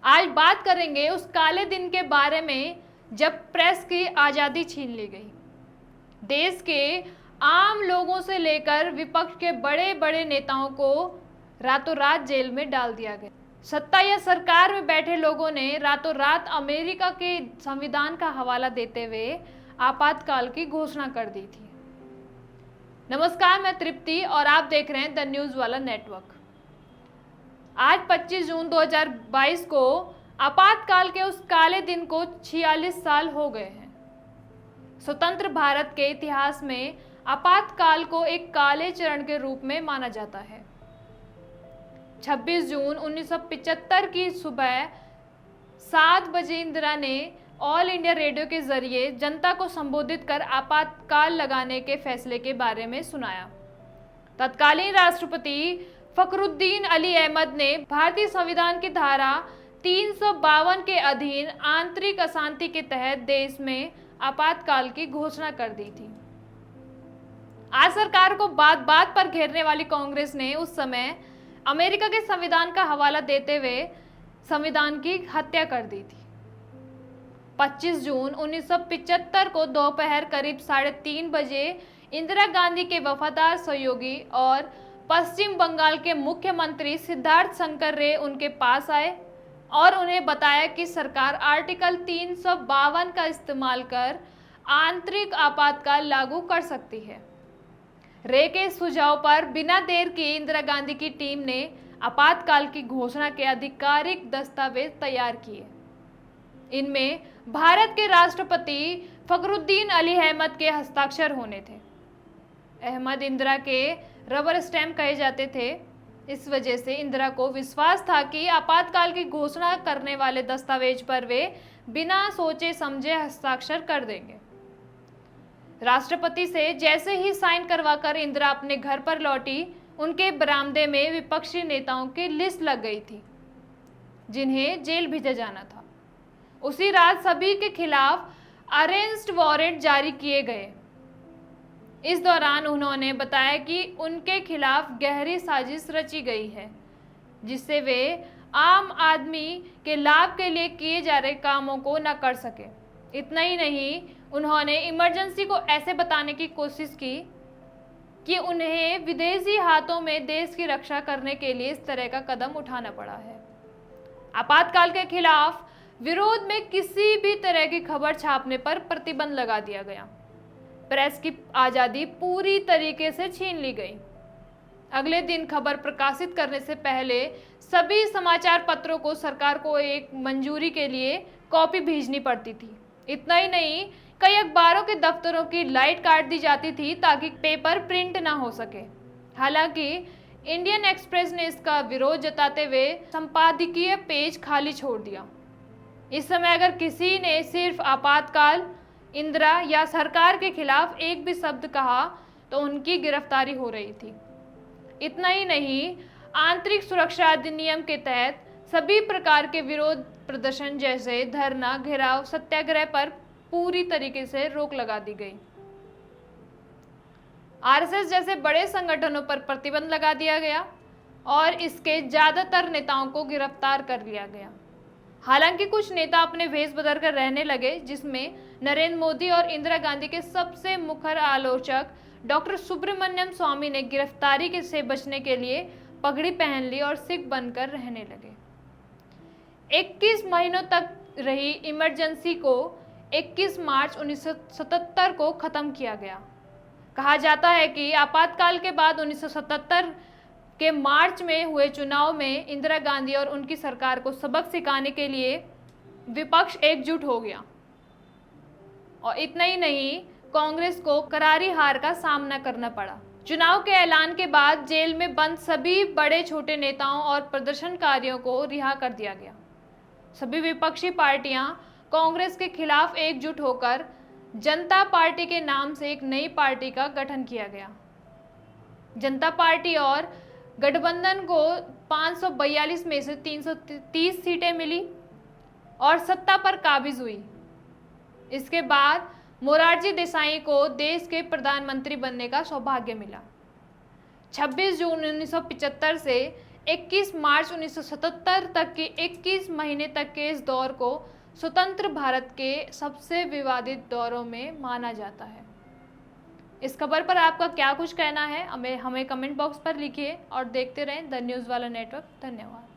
आज बात करेंगे उस काले दिन के बारे में जब प्रेस की आज़ादी छीन ली गई। देश के आम लोगों से लेकर विपक्ष के बड़े बड़े नेताओं को रातों रात जेल में डाल दिया गया। सत्ता या सरकार में बैठे लोगों ने रातों रात अमेरिका के संविधान का हवाला देते हुए आपातकाल की घोषणा कर दी थी। नमस्कार, मैं तृप्ति और आप देख रहे हैं द न्यूज़ वाला नेटवर्क। आज 25 जून 2022 को आपातकाल के उस काले दिन को 46 साल हो गए हैं। स्वतंत्र भारत के इतिहास में आपातकाल को एक काले चरण के रूप में माना जाता है। 26 जून 1975 की सुबह 7 बजे इंदिरा ने ऑल इंडिया रेडियो के जरिए जनता को संबोधित कर आपातकाल लगाने के फैसले के बारे में सुनाया। तत्कालीन राष्ट्रपति फखरुद्दीन अली अहमद ने भारतीय संविधान की धारा 352 के अधीन आंतरिक अशांति के तहत देश में आपातकाल की घोषणा कर दी थी। आज सरकार को बात बात पर घेरने वाली कांग्रेस ने उस समय अमेरिका के संविधान का हवाला देते हुए संविधान की हत्या कर दी थी। 25 जून 1975 को दोपहर करीब 3:30 बजे इंदिरा गांधी के वफादार सहयोगी और पश्चिम बंगाल के मुख्यमंत्री सिद्धार्थ शंकर रे उनके पास आए और उन्हें बताया कि सरकार आर्टिकल 352 का इस्तेमाल कर आंतरिक आपातकाल लागू कर सकती है। रे के सुझाव पर बिना देर किए इंदिरा गांधी की टीम ने आपातकाल की घोषणा के आधिकारिक दस्तावेज तैयार किए। इनमें भारत के राष्ट्रपति फखरुद्दीन अली अहमद के हस्ताक्षर होने थे। अहमद इंदिरा के रबर स्टैम्प कहे जाते थे। इस वजह से इंदिरा को विश्वास था कि आपातकाल की घोषणा करने वाले दस्तावेज पर वे बिना सोचे समझे हस्ताक्षर कर देंगे। राष्ट्रपति से जैसे ही साइन करवाकर इंदिरा अपने घर पर लौटी, उनके बरामदे में विपक्षी नेताओं की लिस्ट लग गई थी जिन्हें जेल भेजा जाना था। उसी रात सभी के खिलाफ अरेस्ट वारंट जारी किए गए। इस दौरान उन्होंने बताया कि उनके खिलाफ गहरी साजिश रची गई है जिससे वे आम आदमी के लाभ के लिए किए जा रहे कामों को न कर सके। इतना ही नहीं, उन्होंने इमरजेंसी को ऐसे बताने की कोशिश की कि उन्हें विदेशी हाथों में देश की रक्षा करने के लिए इस तरह का कदम उठाना पड़ा है। आपातकाल के खिलाफ विरोध में किसी भी तरह की खबर छापने पर प्रतिबंध लगा दिया गया। प्रेस की आज़ादी पूरी तरीके से छीन ली गई। अगले दिन खबर प्रकाशित करने से पहले सभी समाचार पत्रों को सरकार को एक मंजूरी के लिए कॉपी भेजनी पड़ती थी। इतना ही नहीं, कई अखबारों के दफ्तरों की लाइट काट दी जाती थी ताकि पेपर प्रिंट ना हो सके। हालांकि इंडियन एक्सप्रेस ने इसका विरोध जताते हुए संपादकीय पेज खाली छोड़ दिया। इस समय अगर किसी ने सिर्फ आपातकाल, इंदिरा या सरकार के खिलाफ एक भी शब्द कहा तो उनकी गिरफ्तारी हो रही थी। इतना ही नहीं, आंतरिक सुरक्षा अधिनियम के तहत सभी प्रकार के विरोध प्रदर्शन जैसे धरना, घेराव, सत्याग्रह पर पूरी तरीके से रोक लगा दी गई। आरएसएस जैसे बड़े संगठनों पर प्रतिबंध लगा दिया गया और इसके ज्यादातर नेताओं को गिरफ्तार कर लिया गया। हालांकि कुछ नेता अपने भेष बदल कर रहने लगे, जिसमें नरेंद्र मोदी और इंदिरा गांधी के सबसे मुखर आलोचक डॉक्टर सुब्रमण्यम स्वामी ने गिरफ्तारी से बचने के लिए पगड़ी पहन ली और सिख बनकर रहने लगे। 21 महीनों तक रही इमरजेंसी को 21 मार्च 1977 को खत्म किया गया। कहा जाता है कि आपातकाल के बाद 1977 के मार्च में हुए चुनाव में इंदिरा गांधी और उनकी सरकार को सबक सिखाने के लिए विपक्ष एकजुट हो गया और इतना ही नहीं, कांग्रेस को करारी हार का सामना करना पड़ा। चुनाव के ऐलान के बाद जेल में बंद सभी बड़े छोटे नेताओं और प्रदर्शनकारियों को रिहा कर दिया गया। सभी विपक्षी पार्टियां कांग्रेस के खिलाफ एकजुट होकर जनता पार्टी के नाम से एक नई पार्टी का गठन किया गया। जनता पार्टी और गठबंधन को 542 में से 330 सीटें मिली और सत्ता पर काबिज हुई। इसके बाद मोरारजी देसाई को देश के प्रधानमंत्री बनने का सौभाग्य मिला। 26 जून 1975 से 21 मार्च 1977 तक के 21 महीने तक के इस दौर को स्वतंत्र भारत के सबसे विवादित दौरों में माना जाता है। इस खबर पर आपका क्या कुछ कहना है हमें कमेंट बॉक्स पर लिखिए और देखते रहें द न्यूज़ वाला नेटवर्क। धन्यवाद।